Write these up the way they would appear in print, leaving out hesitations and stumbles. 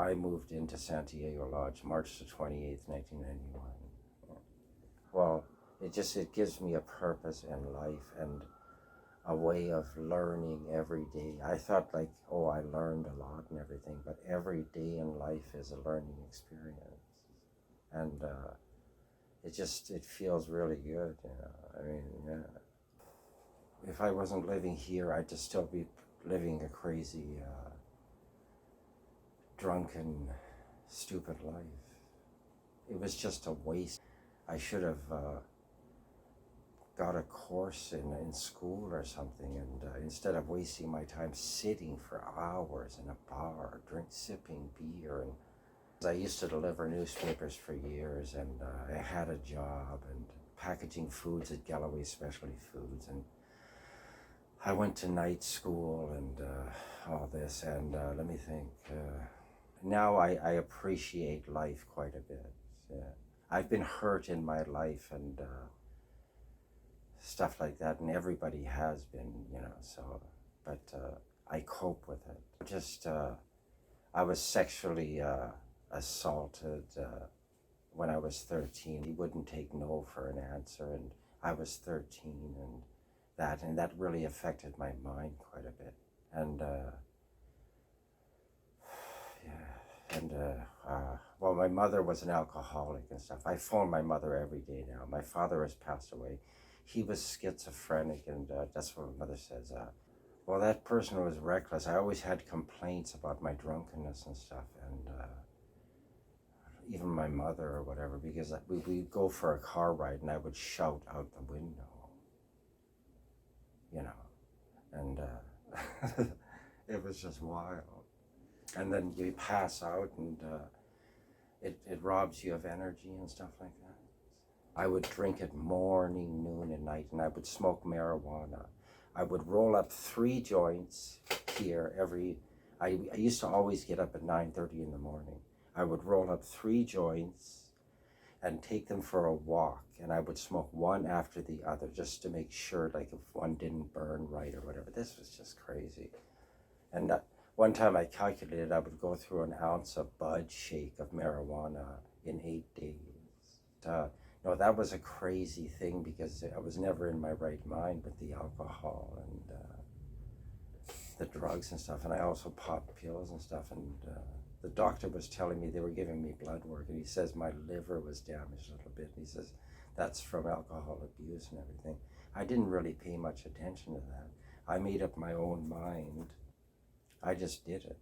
I moved into Santiago Lodge March the 28th, 1991. Well, it gives me a purpose in life and a way of learning every day. I thought like, oh, I learned a lot and everything, but every day in life is a learning experience. And it feels really good, you know. I mean, yeah. If I wasn't living here, I'd just still be living a crazy, drunken, stupid life. It was just a waste. I should have got a course in school or something, and instead of wasting my time sitting for hours in a bar, sipping beer. And I used to deliver newspapers for years, and I had a job and packaging foods at Galloway Specialty Foods, and I went to night school and all this, and let me think. Now I appreciate life quite a bit. Yeah. I've been hurt in my life and stuff like that, and everybody has been, you know, so, but I cope with it. Just, I was sexually assaulted when I was 13. He wouldn't take no for an answer, and I was 13, and that really affected my mind quite a bit. And yeah, and well, my mother was an alcoholic and stuff. I phone my mother every day now. My father has passed away. He was schizophrenic, and that's what my mother says. Well, that person was reckless. I always had complaints about my drunkenness and stuff, and even my mother or whatever, because we'd go for a car ride and I would shout out the window, you know, and it was just wild. And then you pass out, and it robs you of energy and stuff like that. I would drink it morning, noon, and night, and I would smoke marijuana. I would roll up 3 joints here I used to always get up at 9:30 in the morning. I would roll up 3 joints and take them for a walk, and I would smoke one after the other just to make sure, like, if one didn't burn right or whatever. This was just crazy. And one time I calculated I would go through an ounce of bud shake of marijuana in 8 days. No, that was a crazy thing because I was never in my right mind with the alcohol and the drugs and stuff. And I also popped pills and stuff. And the doctor was telling me, they were giving me blood work, and he says my liver was damaged a little bit. And he says that's from alcohol abuse and everything. I didn't really pay much attention to that. I made up my own mind. I just did it.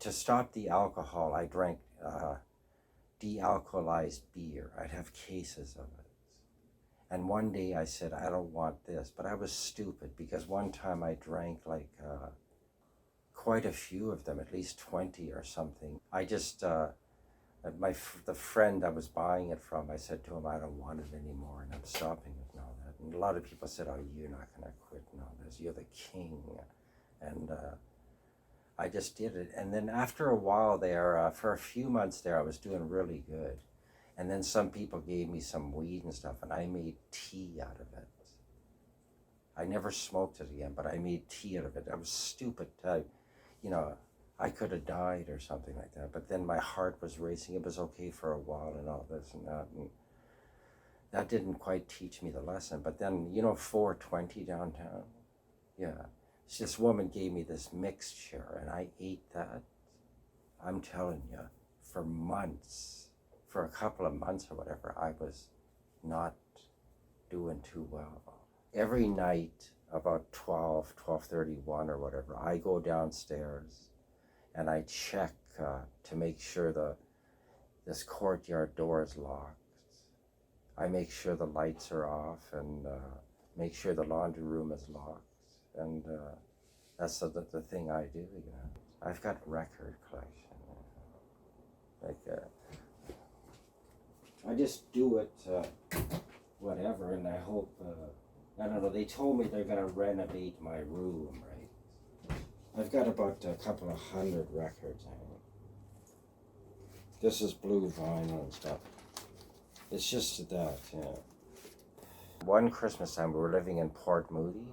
To stop the alcohol, I drank de-alcoholized beer. I'd have cases of it. And one day I said, I don't want this. But I was stupid, because one time I drank like quite a few of them, at least 20 or something. I just, the friend I was buying it from, I said to him, I don't want it anymore, and I'm stopping it and all that. And a lot of people said, oh, you're not going to quit and all this. You're the king. And I just did it. And then after a while there, for a few months there, I was doing really good. And then some people gave me some weed and stuff, and I made tea out of it. I never smoked it again, but I made tea out of it. I was stupid. You know, I could have died or something like that. But then my heart was racing. It was okay for a while and all this and that. And that didn't quite teach me the lesson. But then, you know, 420 downtown? Yeah. This woman gave me this mixture, and I ate that. I'm telling you, for months, for a couple of months or whatever, I was not doing too well. Every night, about 12:31 or whatever, I go downstairs and I check to make sure this courtyard door is locked. I make sure the lights are off, and make sure the laundry room is locked. And that's the thing I do, you know. I've got record collection. Like, I just do it, whatever, and I hope, I don't know, they told me they're gonna renovate my room, right? I've got about a couple of 100 records hanging. This is blue vinyl and stuff. It's just that, yeah. One Christmas time, we were living in Port Moody,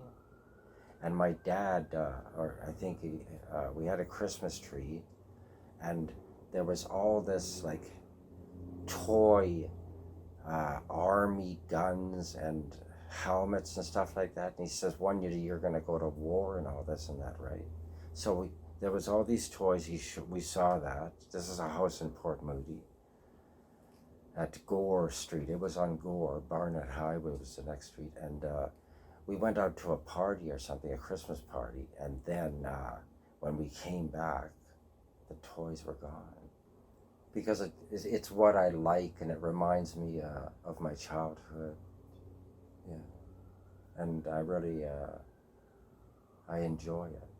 and my dad, or I think we had a Christmas tree, and there was all this like toy army guns and helmets and stuff like that. And he says, one year you're going to go to war and all this and that, right? So there was all these toys. We saw that. This is a house in Port Moody at Gore Street. It was on Gore. Barnett Highway was the next street. And we went out to a party or something, a Christmas party. And then when we came back, the toys were gone. Because it's what I like, and it reminds me of my childhood. Yeah. And I really, I enjoy it.